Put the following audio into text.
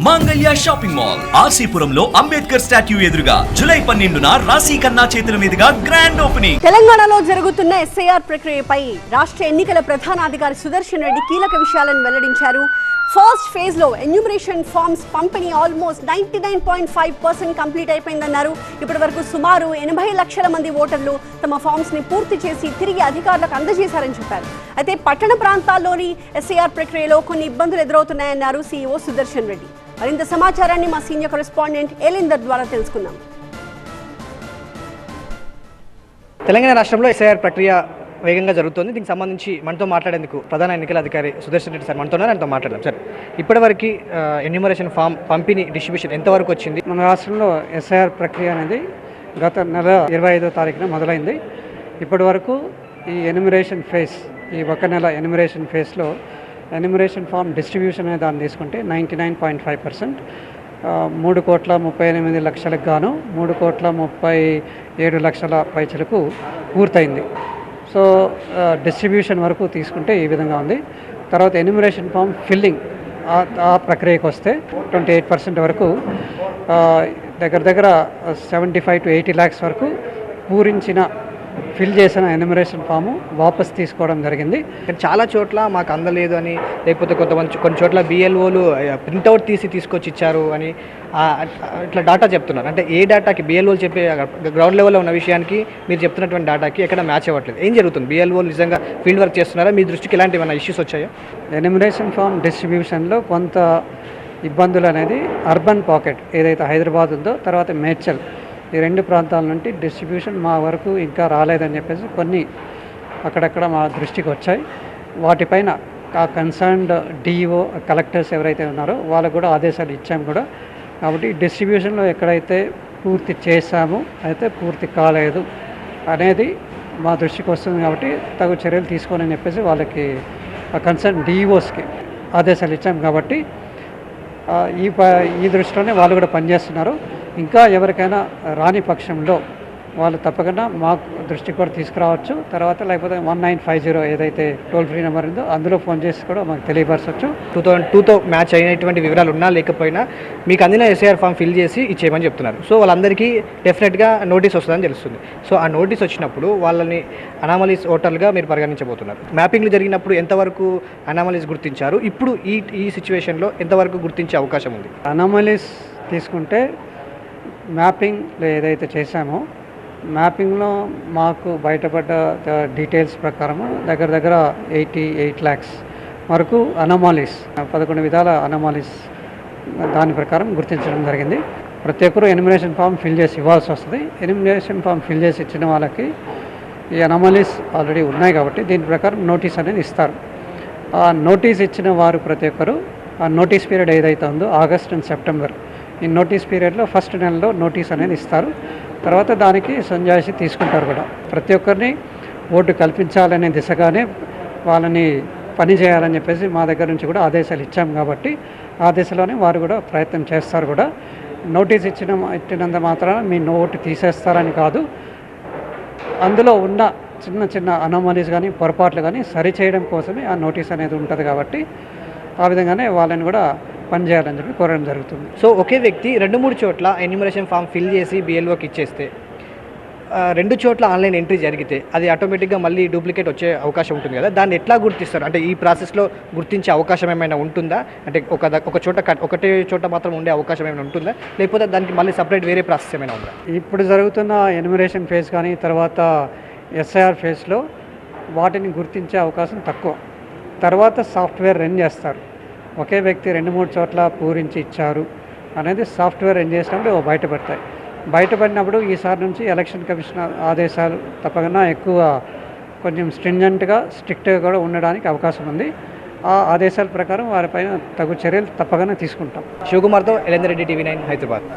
మాంగళ్య shopping mall ఆర్సీపురంలో Ambedkar statue ఎదురుగా July 12న రాశి ఖన్నా చేతుల మీదుగా గ్రాండ్ ఓపెనింగ్. తెలంగాణలో జరుగుతున్న ఎస్ఐఆర్ ప్రక్రియపై రాష్ట్ర ఎన్నికల ప్రధానాధికారి సుదర్శన్ రెడ్డి కీలక విషయాలను వెల్లడించారు. ఫస్ట్ ఫేజ్ లో ఎన్యూమరేషన్ ఫార్మ్స్ పంపిణీ ఆల్మోస్ట్ 99.5% కంప్లీట్ అయిపోయిందన్నారు. ఇప్పటి వరకు సుమారు 80 లక్షల మంది ఓటర్లు తమ ఫార్మ్స్ ని పూర్తి చేసి తిరిగి అధికారులకు అందజేశారని చెప్పారు. అయితే పట్టణ ప్రాంతాల్లోని ఎస్ఐఆర్ ప్రక్రియలో కొన్ని ఇబ్బందులు ఎదురవుతున్నాయన్నారు సీఈఓ సుదర్శన్ రెడ్డి. మరింత సమాచారాన్ని మా సీనియర్ కరెస్పాండెంట్ ఎలిందర్ ద్వారా తెలుసుకుందాం. తెలంగాణ రాష్ట్రంలో ఎస్ఐఆర్ ప్రక్రియ వేగంగా జరుగుతుంది. దీనికి సంబంధించి మనతో మాట్లాడేందుకు ప్రధాన ఎన్నికల అధికారి సుదర్శన్ రెడ్డి సార్ మనతో ఆయనతో మాట్లాడదాం. సార్, ఇప్పటివరకు ఎన్యూమరేషన్ ఫామ్ పంపిణీ డిస్ట్రిబ్యూషన్ ఎంతవరకు వచ్చింది? మన రాష్ట్రంలో ఎస్ఐఆర్ ప్రక్రియ అనేది గత నెల 25వ తారీఖున మొదలైంది. ఇప్పటి వరకు ఈ ఎన్యూమరేషన్ ఫేజ్, ఈ ఒక నెల ఎన్యూమరేషన్ ఫేజ్లో ఎన్యూమరేషన్ ఫామ్ డిస్ట్రిబ్యూషన్ అనే దాన్ని తీసుకుంటే 99.5%, 3,38,00,000కు గాను 3,37,00,000 పైచలకు పూర్తయింది. సో డిస్ట్రిబ్యూషన్ వరకు తీసుకుంటే ఈ విధంగా ఉంది. తర్వాత ఎన్యూమరేషన్ ఫామ్ ఫిల్లింగ్ ఆ ప్రక్రియకు వస్తే 28% వరకు, దగ్గర దగ్గర 75 to 80 lakhs వరకు పూరించిన ఫిల్ చేసిన ఎన్యూమరేషన్ ఫాము వాపస్ తీసుకోవడం జరిగింది. చాలా చోట్ల మాకు అందలేదు అని, లేకపోతే కొన్ని చోట్ల బిఎల్ఓలు ప్రింట్అవుట్ తీసుకొచ్చి ఇచ్చారు అని ఇట్లా డాటా చెప్తున్నారు. అంటే ఏ డాటాకి బిఎల్ఓలు చెప్పే గ్రౌండ్ లెవెల్లో ఉన్న విషయానికి మీరు చెప్తున్నటువంటి డాటాకి ఎక్కడ మ్యాచ్ అవ్వట్లేదు. ఏం జరుగుతుంది? బిఎల్ఓలు నిజంగా ఫీల్డ్ వర్క్ చేస్తున్నారా? మీ దృష్టికి ఎలాంటి ఏమైనా ఇష్యూస్ వచ్చాయో? ఎన్యూమరేషన్ ఫామ్ డిస్ట్రిబ్యూషన్లో కొంత ఇబ్బందులు అనేది అర్బన్ పాకెట్ ఏదైతే హైదరాబాద్ ఉందో, తర్వాత మేడ్చల్, ఈ రెండు ప్రాంతాల నుండి డిస్ట్రిబ్యూషన్ మా వరకు ఇంకా రాలేదని చెప్పేసి కొన్ని అక్కడక్కడ మా దృష్టికి వచ్చాయి. వాటిపైన ఆ కన్సర్న్డ్ డిఓ కలెక్టర్స్ ఎవరైతే ఉన్నారో వాళ్ళకు కూడా ఆదేశాలు ఇచ్చాము కూడా. కాబట్టి డిస్ట్రిబ్యూషన్లో ఎక్కడైతే పూర్తి చేశామో అయితే పూర్తి కాలేదు అనేది మా దృష్టికి వస్తుంది. కాబట్టి తగు చర్యలు తీసుకోనని చెప్పేసి వాళ్ళకి ఆ కన్సర్న్ డిఓస్కి ఆదేశాలు ఇచ్చాము. కాబట్టి ఈ దృష్టిలోనే వాళ్ళు కూడా పనిచేస్తున్నారు. ఇంకా ఎవరికైనా రాని పక్షంలో వాళ్ళు తప్పకుండా మా దృష్టికి కూడా తీసుకురావచ్చు. తర్వాత లేకపోతే 1950 ఏదైతే టోల్ ఫ్రీ నెంబర్ ఉందో అందులో ఫోన్ చేసి కూడా మాకు తెలియపరచవచ్చు. 2002తో మ్యాచ్ అయినటువంటి వివరాలు ఉన్నా లేకపోయినా మీకు అందిన ఎస్ఐఆర్ ఫామ్ ఫిల్ చేసి ఇచ్చేయమని చెప్తున్నారు. సో వాళ్ళందరికీ డెఫినెట్గా నోటీస్ వస్తుందని తెలుస్తుంది. సో ఆ నోటీస్ వచ్చినప్పుడు వాళ్ళని అనామలీస్ ఓటర్లుగా మీరు పరిగణించబోతున్నారు. మ్యాపింగ్లు జరిగినప్పుడు ఎంతవరకు అనామలీస్ గుర్తించారు? ఇప్పుడు ఈ సిచ్యువేషన్లో ఎంతవరకు గుర్తించే అవకాశం ఉంది? అనామలీస్ తీసుకుంటే మ్యాపింగ్లో ఏదైతే చేశామో మ్యాపింగ్లో మాకు బయటపడ్డ డీటెయిల్స్ ప్రకారము దగ్గర దగ్గర 88 lakhs వరకు అనామాలీస్, 11 విధాల అనామాలీస్ దాని ప్రకారం గుర్తించడం జరిగింది. ప్రతి ఒక్కరూ ఎన్యూమరేషన్ ఫామ్ ఫిల్ చేసి ఇవ్వాల్సి వస్తుంది. ఎన్యూమరేషన్ ఫామ్ ఫిల్ చేసి ఇచ్చిన వాళ్ళకి ఈ అనామాలీస్ ఆల్రెడీ ఉన్నాయి కాబట్టి దీని ప్రకారం నోటీస్ అనేది ఇస్తారు. ఆ నోటీస్ ఇచ్చిన వారు ప్రతి ఒక్కరు ఆ నోటీస్ పీరియడ్ ఏదైతే ఉందో ఆగస్ట్ అండ్ సెప్టెంబర్, ఈ నోటీస్ పీరియడ్లో ఫస్ట్ నెలలో నోటీస్ అనేది ఇస్తారు. తర్వాత దానికి సంజాయిషి తీసుకుంటారు కూడా. ప్రతి ఒక్కరిని ఓటు కల్పించాలనే దిశగానే వాళ్ళని పని చేయాలని చెప్పేసి మా దగ్గర నుంచి కూడా ఆదేశాలు ఇచ్చాము. కాబట్టి ఆ దిశలోనే వారు కూడా ప్రయత్నం చేస్తారు కూడా. నోటీస్ ఇచ్చినంత మాత్రాన మీ ఓటు తీసేస్తారని కాదు, అందులో ఉన్న చిన్న చిన్న అనామలీస్ కానీ పొరపాట్లు కానీ సరిచేయడం కోసమే ఆ నోటీస్ అనేది ఉంటుంది. కాబట్టి ఆ విధంగానే వాళ్ళని కూడా పనిచేయాలని చెప్పి కోరడం జరుగుతుంది. సో ఒకే వ్యక్తి 2-3 చోట్ల ఎన్యూమరేషన్ ఫామ్ ఫిల్ చేసి బిఎల్ఓకి ఇచ్చేస్తే 2 చోట్ల ఆన్లైన్ ఎంట్రీ జరిగితే అది ఆటోమేటిక్గా మళ్ళీ డూప్లికేట్ వచ్చే అవకాశం ఉంటుంది కదా. దాన్ని ఎట్లా గుర్తిస్తారు? అంటే ఈ ప్రాసెస్లో గుర్తించే అవకాశం ఏమైనా ఉంటుందా? అంటే ఒకటే చోట మాత్రం ఉండే అవకాశం ఏమైనా ఉంటుందా? లేకపోతే దానికి మళ్ళీ సపరేట్ వేరే ప్రాసెస్ ఏమైనా ఉందా? ఇప్పుడు జరుగుతున్న ఎన్యూమరేషన్ ఫేజ్ కానీ తర్వాత ఎస్ఐఆర్ ఫేజ్లో వాటిని గుర్తించే అవకాశం తక్కువ. తర్వాత సాఫ్ట్వేర్ రన్ చేస్తారు. ఒకే వ్యక్తి 2-3 చోట్ల పూరించి ఇచ్చారు అనేది సాఫ్ట్వేర్ రన్ చేసినప్పుడు బయటపడతాయి. బయటపడినప్పుడు ఈసారి నుంచి ఎలక్షన్ కమిషన్ ఆదేశాలు తప్పకుండా ఎక్కువ కొంచెం స్ట్రిక్ట్గా కూడా ఉండడానికి అవకాశం ఉంది. ఆ ఆదేశాల ప్రకారం వారిపైన తగు చర్యలు తప్పకుండా తీసుకుంటాం. శివకుమార్తో ఎలిందర్ రెడ్డి, TV9 హైదరాబాద్.